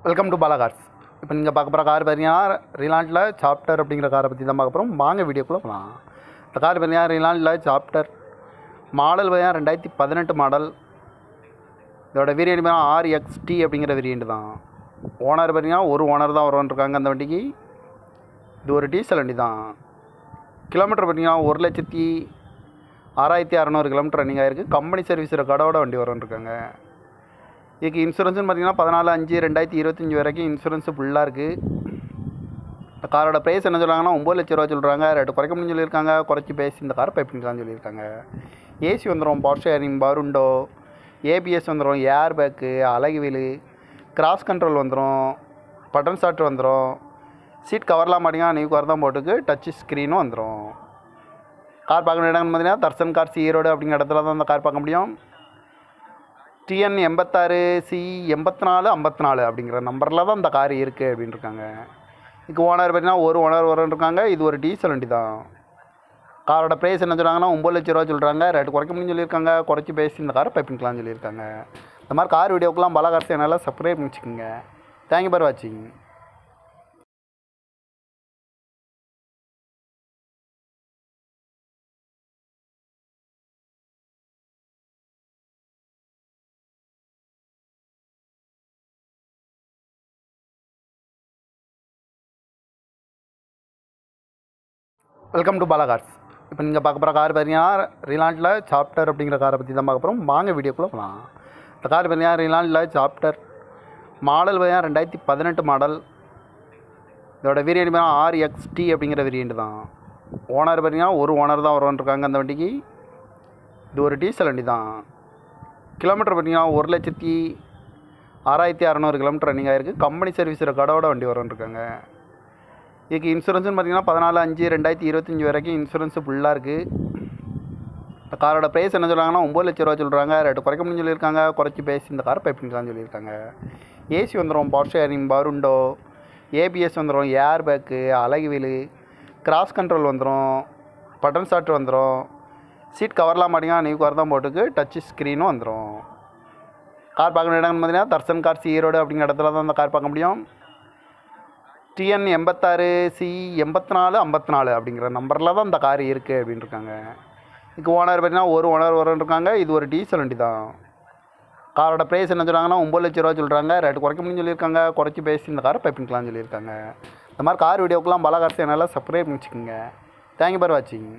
Welcome to Bala cars. இப்போ நீங்கள் பார்க்க போகிற கார் பார்த்தீங்கன்னா ரிலாண்டில் சாப்டர் அப்படிங்கிற காரை பற்றி தான் பார்க்க போகிறோம். வாங்க வீடியோக்குள்ளே போகலாம். இந்த கார் பார்த்தீங்கன்னா ரிலாண்டில் சாப்டர் மாடல் பார்த்தீங்கன்னா 2018 மாடல். இதோட வேரியண்ட் பார்த்தீங்கன்னா RXT அப்படிங்கிற வேரியண்ட் தான். ஓனர் பார்த்தீங்கன்னா ஒரு ஓனர் தான் வருவான்ருக்காங்க அந்த வண்டிக்கு. இது ஒரு டீசல் வண்டி தான். கிலோமீட்டர் பார்த்தீங்கன்னா 1,06,600 கிலோமீட்டர் ரன்னிங் ஆகிருக்கு. கம்பெனி சர்வீஸ் ரெக்கார்டோட வண்டி வருவான்ருக்காங்க. இதுக்கு இன்சூரன்ஸ்னு பார்த்தீங்கன்னா 14/5/2025 வரைக்கும் இன்சூரன்ஸு ஃபுல்லாக இருக்குது. இந்த காரோட ப்ரைஸ் என்ன சொல்கிறாங்கன்னா 9 லட்ச ரூபா சொல்கிறாங்க. ரேட்டு குறைக்க முடியும்னு சொல்லியிருக்காங்க. குறைச்சி பேசி இந்த காரை பைப்பிங்கலாம்னு சொல்லியிருக்காங்க. ஏசி வந்துடும், பவர் ஷேரிங், பருண்டோ, ஏபிஎஸ் வந்துடும், ஏர் பேக்கு, அழகு வீலு, கிராஸ் கண்ட்ரோல் வந்துடும், பட்டன் ஸ்டார்ட் வந்துடும், சீட் கவர்லாம் மாட்டிங்கன்னா நியூ கார் தான் போட்டுக்கு, டச் ஸ்க்ரீனும் வந்துடும். கார் பார்க்கணும் இடம்னு பார்த்தீங்கன்னா தர்சன் கார்ஸ் ஈரோடு அப்படிங்கிற இடத்துல தான் அந்த கார் பார்க்க முடியும். TN 86C8454 அப்படிங்கிற நம்பரில் தான் இந்த கார் இருக்குது அப்படின்னு இருக்காங்க. இதுக்கு ஓனர் பார்த்தீங்கன்னா ஒரு ஓனர் வருவான்ருக்காங்க. இது ஒரு டீசல் வண்டி தான். காரோட ப்ரைஸ் என்ன சொல்கிறாங்கன்னா 9 லட்ச ரூபா சொல்கிறாங்க. ரேட்டு குறைக்க முடியும்னு சொல்லியிருக்காங்க. குறைச்சி பேசி இந்த காரை பைப்பிங்கலாம்னு சொல்லியிருக்காங்க. இந்த மாதிரி கார் வீடியோக்கெலாம் பாலா கார்ஸ் சேனலை சப்ஸ்கிரைப் பண்ணிச்சுக்கோங்க. தேங்க்யூ ஃபார் வாட்சிங். Welcome to Bala cars. இப்போ நீங்கள் பார்க்க போகிற கார் பார்த்தீங்கன்னா ரிலாண்டில் சாப்டர் அப்படிங்கிற காரை பற்றி தான் பார்க்க போகிறோம். வாங்க வீடியோக்குள்ளே போகலாம். இந்த கார் பார்த்தீங்கன்னா ரிலாண்டில் சாப்டர் மாடல் பார்த்தீங்கன்னா 2018 மாடல். இதோட வேரியண்ட் பார்த்தீங்கன்னா RXT அப்படிங்கிற வேரியண்ட் தான். ஓனர் பார்த்தீங்கன்னா ஒரு ஓனர் தான் வருவான்ருக்காங்க அந்த வண்டிக்கு. இது ஒரு டீசல் வண்டி தான். கிலோமீட்டர் பார்த்தீங்கன்னா 1,06,600 கிலோமீட்டர் ரன்னிங் ஆகிருக்கு. கம்பெனி சர்வீஸ் ரெக்கார்டோட வண்டி வருவான்ருக்காங்க. இதுக்கு இன்சூரன்ஸ்னு பார்த்தீங்கன்னா 14/5/2025 வரைக்கும் இன்சூரன்ஸு ஃபுல்லாக இருக்குது. இந்த காரோட ப்ரைஸ் என்ன சொல்கிறாங்கன்னா 9 லட்ச ரூபா சொல்கிறாங்க. ரேட்டு குறைக்க முடியும்னு சொல்லியிருக்காங்க. குறைச்சி பேசி இந்த காரை பைப்பிங்கலாம்னு சொல்லியிருக்காங்க. ஏசி வந்துடும், பவர் ஷேரிங், பருண்டோ, ஏபிஎஸ் வந்துடும், ஏர் பேக்கு, அழகு வீலு, கிராஸ் கண்ட்ரோல் வந்துடும், பட்டன் ஸ்டார்ட் வந்துடும், சீட் கவர்லாம் மாட்டிங்கன்னா நியூ கார் தான் போட்டுக்கு, டச் ஸ்க்ரீனும் வந்துடும். கார் பார்க்கணும் இடம்னு பார்த்தீங்கன்னா தர்சன் கார்ஸ் ஈரோடு அப்படிங்கிற இடத்துல தான் அந்த கார் பார்க்க முடியும். TN 86C8454 அப்படிங்கிற நம்பரில் தான் இந்த கார் இருக்குது அப்படின்னு இருக்காங்க. இதுக்கு ஓனர் பார்த்தீங்கன்னா ஒரு ஓனர் வருவான்ருக்காங்க. இது ஒரு டீசல் வண்டி தான். காரோட ப்ரைஸ் என்ன சொல்கிறாங்கன்னா 9 லட்ச ரூபா சொல்கிறாங்க. ரேட்டு குறைக்க முடியும்னு சொல்லியிருக்காங்க. குறைச்சி பேசி இந்த காரை பைப்பிங்கலாம்னு சொல்லியிருக்காங்க. இந்த மாதிரி கார் வீடியோக்கெலாம் பாலா கார்ஸ் சேனலை சப்ஸ்கிரைப் பண்ணிச்சுக்கோங்க. தேங்க்யூ ஃபார் வாட்சிங்.